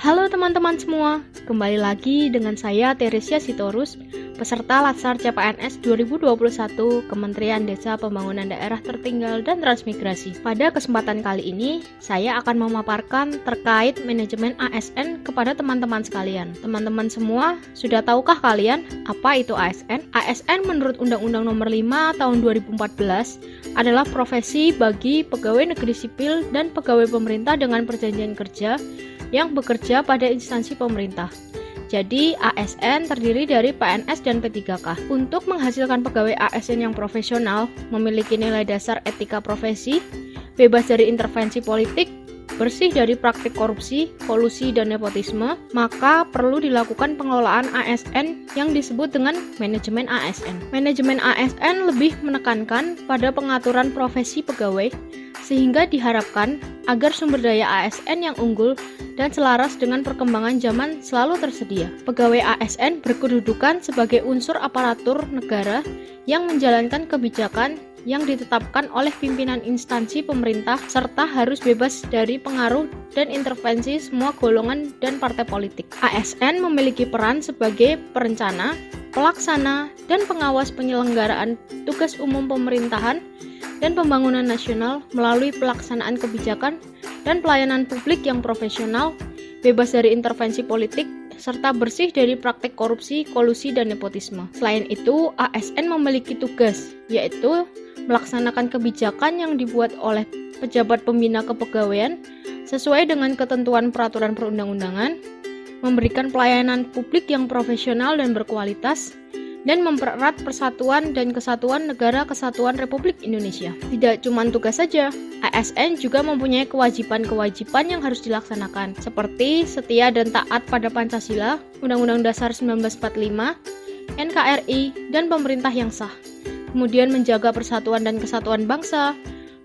Halo teman-teman semua, kembali lagi dengan saya Teresia Sitorus, peserta Latsar CPNS 2021 Kementerian Desa Pembangunan Daerah Tertinggal dan Transmigrasi. Pada kesempatan kali ini, saya akan memaparkan terkait manajemen ASN kepada teman-teman sekalian. Teman-teman semua, sudah tahukah kalian apa itu ASN? ASN menurut Undang-Undang Nomor 5 Tahun 2014 adalah profesi bagi pegawai negeri sipil dan pegawai pemerintah dengan perjanjian kerja yang bekerja pada instansi pemerintah. Jadi, ASN terdiri dari PNS dan P3K. Untuk menghasilkan pegawai ASN yang profesional, memiliki nilai dasar etika profesi, bebas dari intervensi politik, bersih dari praktik korupsi, kolusi, dan nepotisme, maka perlu dilakukan pengelolaan ASN yang disebut dengan manajemen ASN. Manajemen ASN lebih menekankan pada pengaturan profesi pegawai, sehingga diharapkan agar sumber daya ASN yang unggul dan selaras dengan perkembangan zaman selalu tersedia. Pegawai ASN berkedudukan sebagai unsur aparatur negara yang menjalankan kebijakan yang ditetapkan oleh pimpinan instansi pemerintah serta harus bebas dari pengaruh dan intervensi semua golongan dan partai politik. ASN memiliki peran sebagai perencana, pelaksana, dan pengawas penyelenggaraan tugas umum pemerintahan dan pembangunan nasional melalui pelaksanaan kebijakan dan pelayanan publik yang profesional, bebas dari intervensi politik, serta bersih dari praktik korupsi, kolusi, dan nepotisme. Selain itu, ASN memiliki tugas, yaitu melaksanakan kebijakan yang dibuat oleh pejabat pembina kepegawaian sesuai dengan ketentuan peraturan perundang-undangan, memberikan pelayanan publik yang profesional dan berkualitas, dan mempererat persatuan dan kesatuan Negara Kesatuan Republik Indonesia. Tidak cuma tugas saja, ASN juga mempunyai kewajiban-kewajiban yang harus dilaksanakan, seperti setia dan taat pada Pancasila, Undang-Undang Dasar 1945, NKRI, dan pemerintah yang sah. Kemudian menjaga persatuan dan kesatuan bangsa,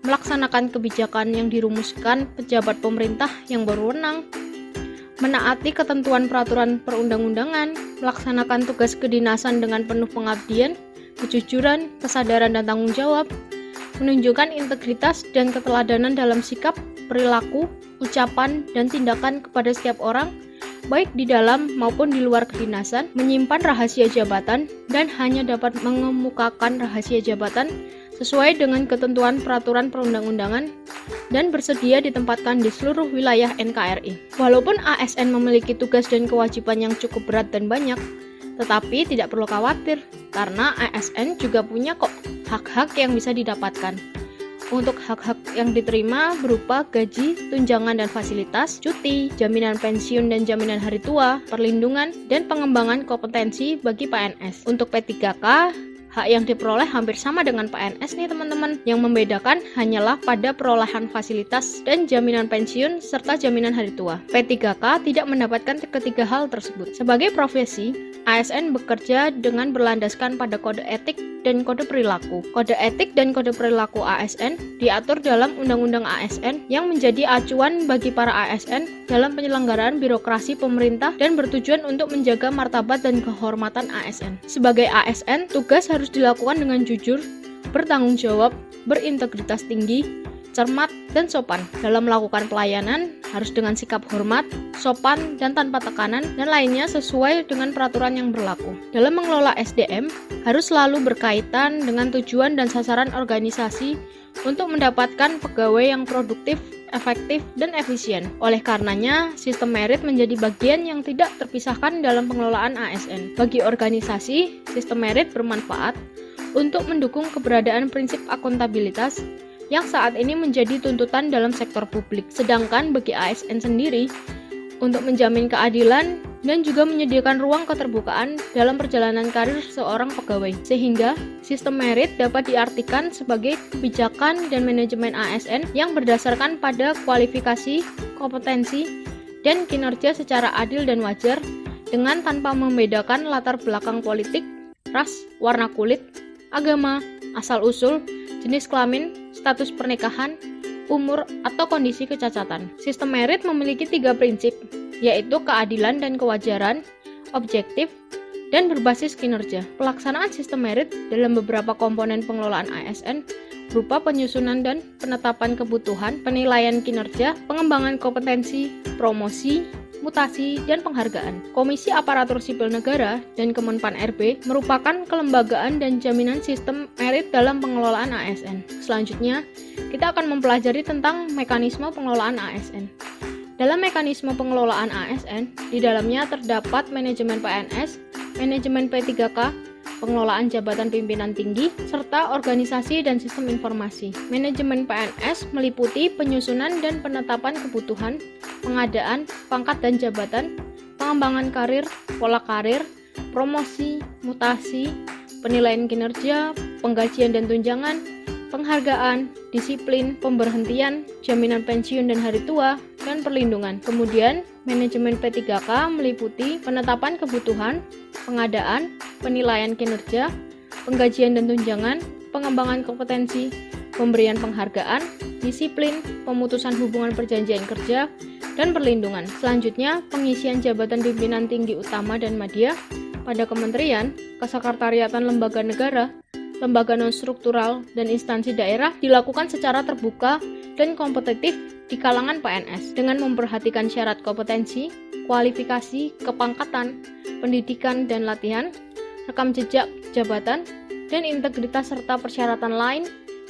melaksanakan kebijakan yang dirumuskan pejabat pemerintah yang berwenang, menaati ketentuan peraturan perundang-undangan, melaksanakan tugas kedinasan dengan penuh pengabdian, kejujuran, kesadaran dan tanggung jawab, menunjukkan integritas dan keteladanan dalam sikap, perilaku, ucapan, dan tindakan kepada setiap orang, baik di dalam maupun di luar kedinasan, menyimpan rahasia jabatan, dan hanya dapat mengemukakan rahasia jabatan sesuai dengan ketentuan peraturan perundang-undangan dan bersedia ditempatkan di seluruh wilayah NKRI. Walaupun ASN memiliki tugas dan kewajiban yang cukup berat dan banyak, tetapi tidak perlu khawatir, karena ASN juga punya kok hak-hak yang bisa didapatkan. Untuk hak-hak yang diterima berupa gaji, tunjangan dan fasilitas, cuti, jaminan pensiun dan jaminan hari tua, perlindungan, dan pengembangan kompetensi bagi PNS. Untuk P3K, hak yang diperoleh hampir sama dengan PNS nih teman-teman. Yang membedakan hanyalah pada perolehan fasilitas dan jaminan pensiun serta jaminan hari tua. P3K tidak mendapatkan ketiga hal tersebut. Sebagai profesi, ASN bekerja dengan berlandaskan pada kode etik dan kode perilaku. Kode etik dan kode perilaku ASN diatur dalam Undang-Undang ASN yang menjadi acuan bagi para ASN dalam penyelenggaraan birokrasi pemerintah dan bertujuan untuk menjaga martabat dan kehormatan ASN. Sebagai ASN, tugas harus dilakukan dengan jujur, bertanggung jawab, berintegritas tinggi, cermat, dan sopan. Dalam melakukan pelayanan, harus dengan sikap hormat, sopan, dan tanpa tekanan, dan lainnya sesuai dengan peraturan yang berlaku. Dalam mengelola SDM, harus selalu berkaitan dengan tujuan dan sasaran organisasi untuk mendapatkan pegawai yang produktif, efektif, dan efisien. Oleh karenanya, sistem merit menjadi bagian yang tidak terpisahkan dalam pengelolaan ASN. Bagi organisasi, sistem merit bermanfaat untuk mendukung keberadaan prinsip akuntabilitas yang saat ini menjadi tuntutan dalam sektor publik. Sedangkan bagi ASN sendiri, untuk menjamin keadilan dan juga menyediakan ruang keterbukaan dalam perjalanan karir seorang pegawai. Sehingga, sistem merit dapat diartikan sebagai kebijakan dan manajemen ASN yang berdasarkan pada kualifikasi, kompetensi, dan kinerja secara adil dan wajar, dengan tanpa membedakan latar belakang politik, ras, warna kulit, agama, asal-usul, jenis kelamin, status pernikahan, umur, atau kondisi kecacatan. Sistem merit memiliki 3 prinsip, yaitu keadilan dan kewajaran, objektif, dan berbasis kinerja. Pelaksanaan sistem merit dalam beberapa komponen pengelolaan ASN berupa penyusunan dan penetapan kebutuhan, penilaian kinerja, pengembangan kompetensi, promosi, mutasi, dan penghargaan. Komisi Aparatur Sipil Negara dan Kemenpan RB merupakan kelembagaan dan jaminan sistem merit dalam pengelolaan ASN. Selanjutnya, kita akan mempelajari tentang mekanisme pengelolaan ASN. Dalam mekanisme pengelolaan ASN, di dalamnya terdapat manajemen PNS, manajemen P3K, pengelolaan jabatan pimpinan tinggi, serta organisasi dan sistem informasi. Manajemen PNS meliputi penyusunan dan penetapan kebutuhan, pengadaan, pangkat dan jabatan, pengembangan karir, pola karir, promosi, mutasi, penilaian kinerja, penggajian dan tunjangan, penghargaan, disiplin, pemberhentian, jaminan pensiun dan hari tua, dan perlindungan. Kemudian, manajemen P3K meliputi penetapan kebutuhan, pengadaan, penilaian kinerja, penggajian dan tunjangan, pengembangan kompetensi, pemberian penghargaan, disiplin, pemutusan hubungan perjanjian kerja, dan perlindungan. Selanjutnya, pengisian jabatan pimpinan tinggi utama dan madya pada kementerian, kesekretariatan lembaga negara, lembaga non-struktural, dan instansi daerah dilakukan secara terbuka dan kompetitif di kalangan PNS dengan memperhatikan syarat kompetensi, kualifikasi, kepangkatan, pendidikan dan latihan, rekam jejak jabatan, dan integritas serta persyaratan lain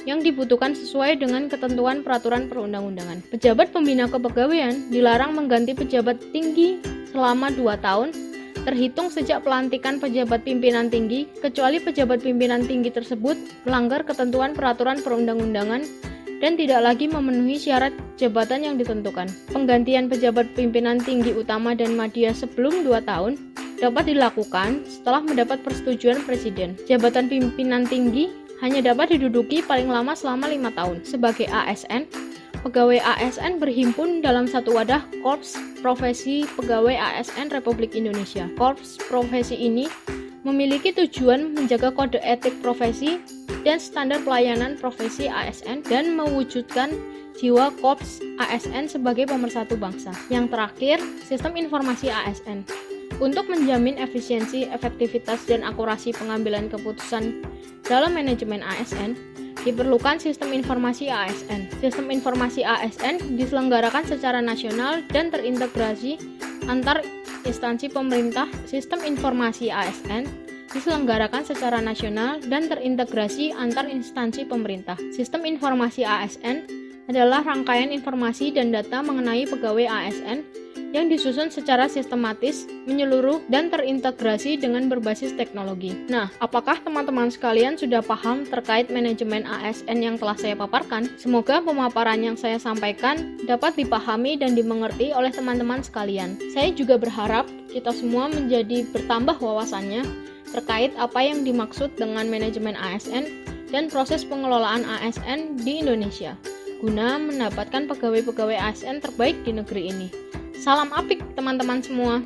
yang dibutuhkan sesuai dengan ketentuan peraturan perundang-undangan. Pejabat pembina kepegawaian dilarang mengganti pejabat tinggi selama 2 tahun terhitung sejak pelantikan pejabat pimpinan tinggi, kecuali pejabat pimpinan tinggi tersebut melanggar ketentuan peraturan perundang-undangan dan tidak lagi memenuhi syarat jabatan yang ditentukan. Penggantian pejabat pimpinan tinggi utama dan madya sebelum 2 tahun dapat dilakukan setelah mendapat persetujuan Presiden. Jabatan pimpinan tinggi hanya dapat diduduki paling lama selama 5 tahun. Sebagai ASN, pegawai ASN berhimpun dalam satu wadah Korps Profesi Pegawai ASN Republik Indonesia. Korps profesi ini memiliki tujuan menjaga kode etik profesi dan standar pelayanan profesi ASN dan mewujudkan jiwa Korps ASN sebagai pemersatu bangsa. Yang terakhir, sistem informasi ASN. Untuk menjamin efisiensi, efektivitas, dan akurasi pengambilan keputusan dalam manajemen ASN, diperlukan sistem informasi ASN. Sistem informasi ASN diselenggarakan secara nasional dan terintegrasi antar instansi pemerintah. Sistem informasi ASN diselenggarakan secara nasional dan terintegrasi antar instansi pemerintah. Sistem informasi ASN adalah rangkaian informasi dan data mengenai pegawai ASN yang disusun secara sistematis, menyeluruh, dan terintegrasi dengan berbasis teknologi. Nah, apakah teman-teman sekalian sudah paham terkait manajemen ASN yang telah saya paparkan? Semoga pemaparan yang saya sampaikan dapat dipahami dan dimengerti oleh teman-teman sekalian. Saya juga berharap kita semua menjadi bertambah wawasannya terkait apa yang dimaksud dengan manajemen ASN dan proses pengelolaan ASN di Indonesia, guna mendapatkan pegawai-pegawai ASN terbaik di negeri ini. Salam apik teman-teman semua.